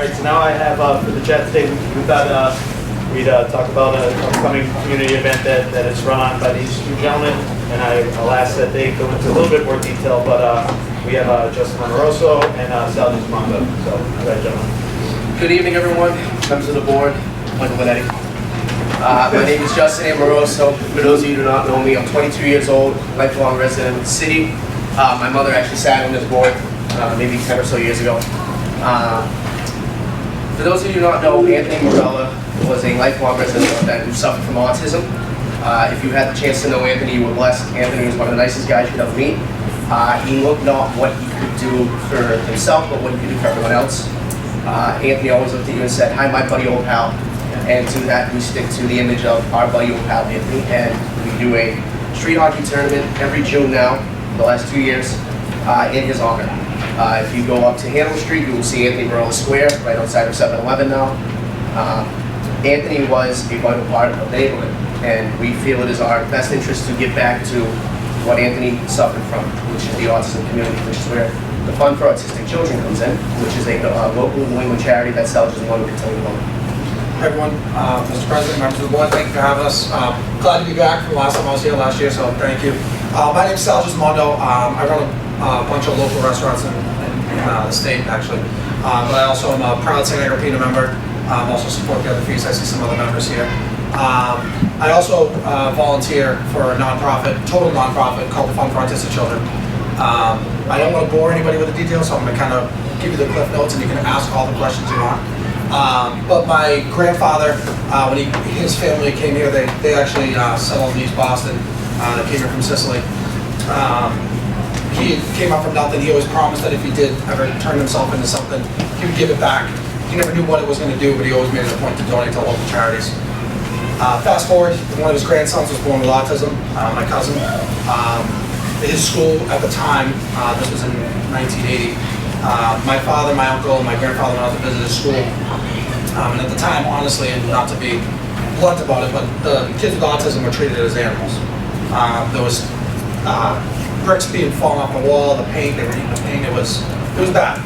right, so now I have for the chat today, we thought we'd talk about an upcoming community event that is run on by these two gentlemen, and I'll ask that they go into a little bit more detail, but we have Justin Amoroso and Sal Gismondo. So, go ahead, gentlemen. Good evening, everyone. Members of the board, Michael Benetti. My name is Justin Amoroso. For those of you who do not know me, I'm 22 years old, lifelong resident of the city. My mother actually sat on this board maybe 10 or so years ago. For those of you who do not know, Anthony Morella was a lifelong resident of that who suffered from autism. If you had the chance to know Anthony, you were blessed. Anthony was one of the nicest guys you'd ever meet. He looked not what he could do for himself, but what he could do for everyone else. Anthony always looked at you and said, "Hi, my buddy, old pal." And to that, we stick to the image of our buddy, old pal, Anthony. And we do a street hockey tournament every June now, for the last 2 years, in his honor. If you go up to Hanover Street, you will see Anthony Morella Square, right outside of 7-Eleven now. Anthony was a vital part of the neighborhood, and we feel it is our best interest to get back to what Anthony suffered from, which is the autism community, which is where the Fund for Autistic Children comes in, which is a local New England charity that Sal Gismondo will tell you about. Hi everyone, Mr. President, members of the board, thank you for having us. Glad to be back from the last time I was here last year, so thank you. My name is Sal Gismondo. I run a bunch of local restaurants in the state, actually. But I also am a proud St. Agripina member. I also support the other fees. I see some other members here. I also volunteer for a nonprofit, total nonprofit, called the Fund for Autistic Children. I don't want to bore anybody with the details, so I'm going to kind of give you the cliff notes and you can ask all the questions you want. But my grandfather, when his family came here, they actually settled in East Boston. They came here from Sicily. He came up from nothing. He always promised that if he did ever turn himself into something, he would give it back. He never knew what it was going to do, but he always made it a point to donate to local charities. Fast forward, one of his grandsons was born with autism, my cousin. His school at the time, this was in 1980, my father, my uncle, and my grandfather went out to visit his school. And at the time, honestly, and not to be blunt about it, but the kids with autism were treated as animals. There was bricks being fallen off the wall, the paint, they were eating the paint, it was bad.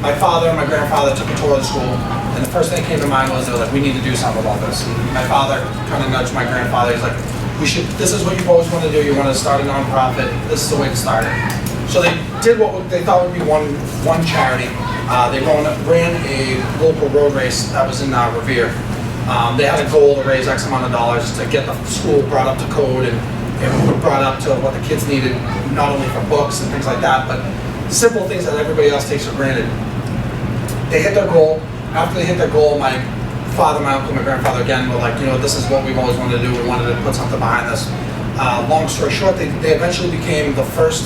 My father and my grandfather took a tour of the school, and the first thing that came to mind was, they were like, we need to do something about this. And my father kind of nudged my grandfather, he's like, this is what you've always wanted to do, you want to start a nonprofit, this is the way to start it. So they did what they thought would be one charity. They ran a local road race that was in Revere. They had a goal to raise X amount of dollars to get the school brought up to code and brought up to what the kids needed, not only for books and things like that, but simple things that everybody else takes for granted. They hit their goal. After they hit their goal, my father, my uncle, my grandfather again were like, this is what we've always wanted to do. We wanted to put something behind this. Long story short, they eventually became the first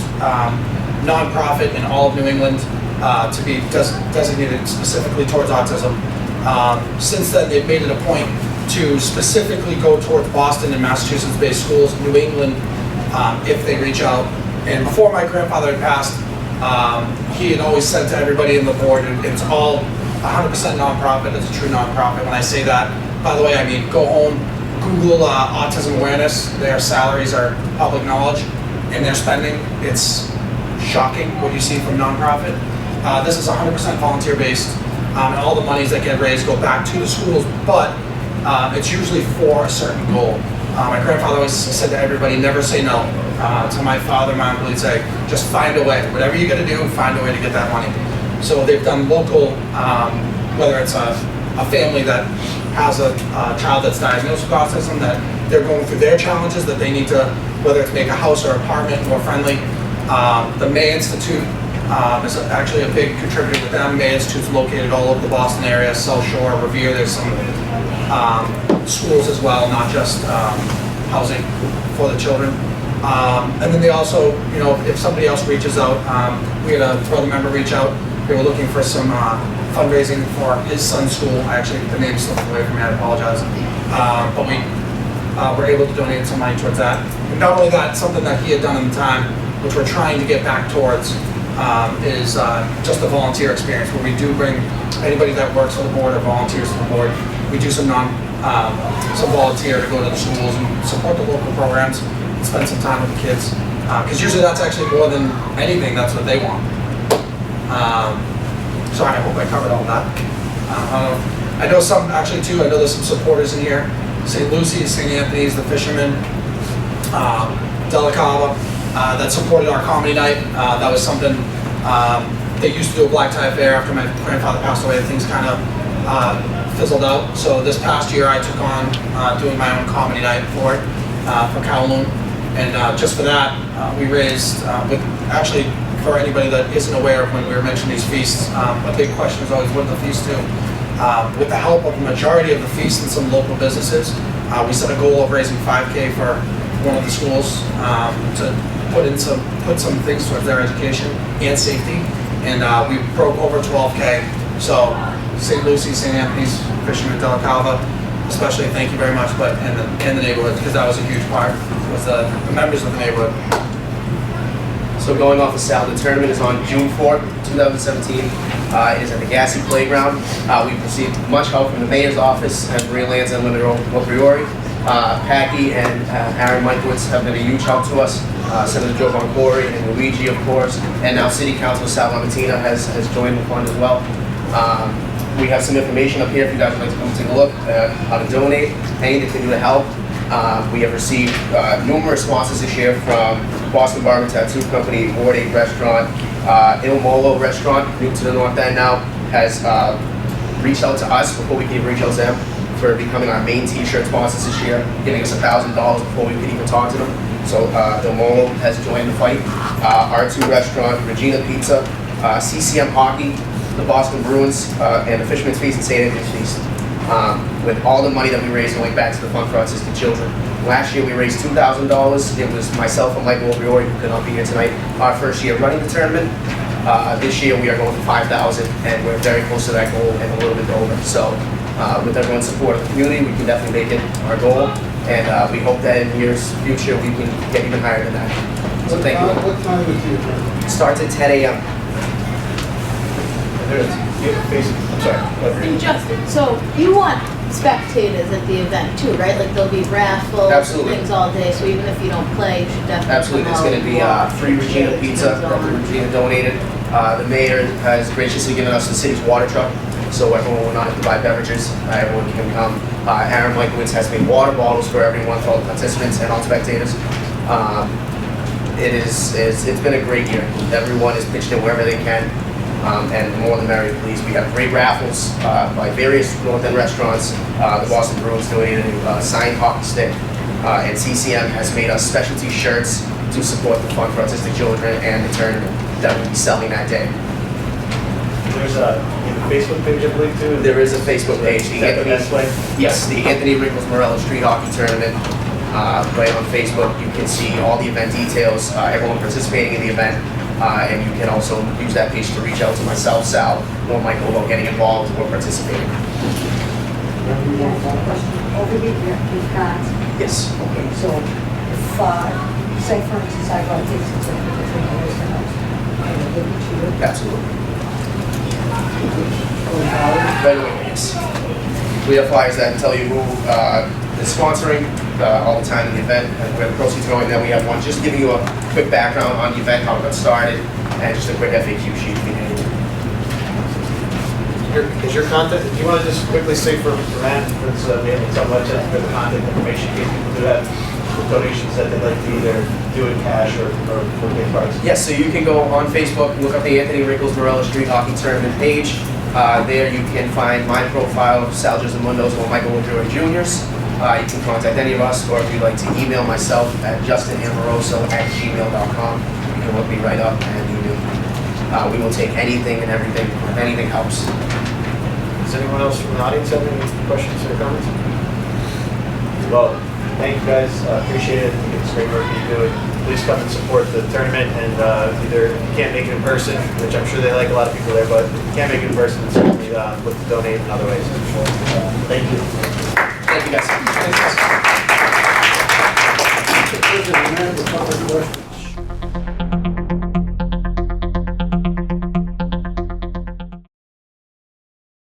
nonprofit in all of New England to be designated specifically towards autism. Since then, they've made it a point to specifically go towards Boston and Massachusetts-based schools, New England, if they reach out. And before my grandfather had passed, he had always said to everybody in the board, it's all 100% nonprofit, it's a true nonprofit. When I say that, by the way, I mean go home, Google autism awareness. Their salaries are public knowledge, and their spending, it's shocking what you see from nonprofit. This is 100% volunteer based, and all the monies that get raised go back to the schools, but it's usually for a certain goal. My grandfather always said to everybody, never say no. To my father, my uncle, he'd say, just find a way. Whatever you gotta do, find a way to get that money. So they've done local, whether it's a family that has a child that's diagnosed with autism, that they're going through their challenges, that they need to, whether it's make a house or apartment more friendly. The May Institute is actually a big contributor with them. May Institute's located all over the Boston area, South Shore, Revere. There's some schools as well, not just housing for the children. And then they also, if somebody else reaches out, we had a brother member reach out. They were looking for some fundraising for his son's school. The name slipped away from me, I apologize. But we were able to donate some money towards that. And not only that, something that he had done in the time, which we're trying to get back towards, is just a volunteer experience, where we do bring anybody that works for the board or volunteers for the board. We do some volunteer to go to the schools and support the local programs and spend some time with the kids. Because usually that's actually more than anything, that's what they want. Sorry, I hope I covered all that. I know some, actually too, I know there's some supporters in here. St. Lucy's, St. Anthony's, the Fishermen, Della Cava, that supported our comedy night. That was something, they used to do a black tie affair after my grandfather passed away. Things kind of fizzled out. So this past year I took on doing my own comedy night for it, for Kowloon. And just for that, we raised, actually for anybody that isn't aware of when we were mentioning these feasts, a big question is always what do the feasts do? With the help of the majority of the feasts and some local businesses, we set a goal of raising $5K for one of the schools to put some things towards their education and safety. And we broke over $12K. So St. Lucy's, St. Anthony's, Fisherman, Della Cava, especially thank you very much, but in the neighborhood, because that was a huge part, was the members of the neighborhood. So going off the Sal, the tournament is on June 4th, 2017. It is at the Gassy Playground. We've received much help from the Mayor's Office and Marine Lands Unlimited Priori. Packy and Aaron Michaelitz have been a huge help to us. Senator Joe Boncore and Luigi, of course, and now City Council Sal Lamatina has joined the fund as well. We have some information up here if you guys would like to come take a look how to donate, anything to do to help. We have received numerous sponsors this year from Boston Barber Tattoo Company, Ward 8 Restaurant, Il Molo Restaurant, new to the North End now, has reached out to us before we can even reach out to them for becoming our main t-shirt sponsors this year, giving us $1,000 before we could even talk to them. So Il Molo has joined the fight. R2 Restaurant, Regina Pizza, CCM Hockey, the Boston Bruins, and the Fisherman's Feast and St. Anthony's Feast. With all the money that we raised going back to the Fund for Autistic Children. Last year we raised $2,000. It was myself and Michael Obriori who could not be here tonight. Our first year running the tournament. This year we are going for $5,000 and we're very close to that goal and a little bit over. So with everyone's support of the community, we can definitely make it our goal. And we hope that in years future we can get even higher than that. So thank you. What time is the event? Starts at 10 a.m. I'm sorry. And Justin, so you want spectators at the event too, right? Like there'll be raffles, Absolutely. things all day, so even if you don't play, you should definitely Absolutely, there's going to be free Regina Pizza that Regina donated. The mayor has graciously given us the city's water truck, so everyone will not have to buy beverages. Everyone can come. Aaron Michaelitz has made water bottles for everyone, for all the participants and all spectators. It's been a great year. Everyone has pitched in wherever they can. And the more the merrier, please. We have great raffles by various North End restaurants. The Boston Bruins donated a signed hockey stick, and CCM has made us specialty shirts to support the Fund for Autistic Children and the tournament that we'll be selling that day. There's a Facebook page, I believe, too. There is a Facebook page. Is that the best way? Yes, the Anthony Wrinkles Morella Street Hockey Tournament. Right on Facebook, you can see all the event details, everyone participating in the event. And you can also use that page to reach out to myself, Sal, or Michael about getting involved or participating. Over here, we've got, Yes. okay, so if, say for instance, I got tickets to the $3 house, I will give it to you. Absolutely. Or $1. Right away, yes. We have flyers that tell you who is sponsoring all the time in the event and where the proceeds are going. Then we have one just giving you a quick background on the event, how it got started, and just a quick FAQ sheet if you need. Is your contact, do you want to just quickly say for Ann, since we haven't talked about that, for the contact information, in case people do have donations that they'd like to either do in cash or for gift cards? Yes, so you can go on Facebook, look up the Anthony Wrinkles Morella Street Hockey Tournament page. There you can find my profile, Sal Gizamundo's or Michael Obriori Jr.'s. You can contact any of us, or if you'd like to email myself at justinamoroso@gmail.com. You can look me right up and email me. We will take anything and everything, if anything helps. Does anyone else from the audience have any questions or comments? Well, thank you guys, appreciate it. I think it's great work that you do. Please come and support the tournament, and either if you can't make it in person, which I'm sure they like a lot of people there, but if you can't make it in person, certainly look to donate in other ways. Thank you. Thank you guys.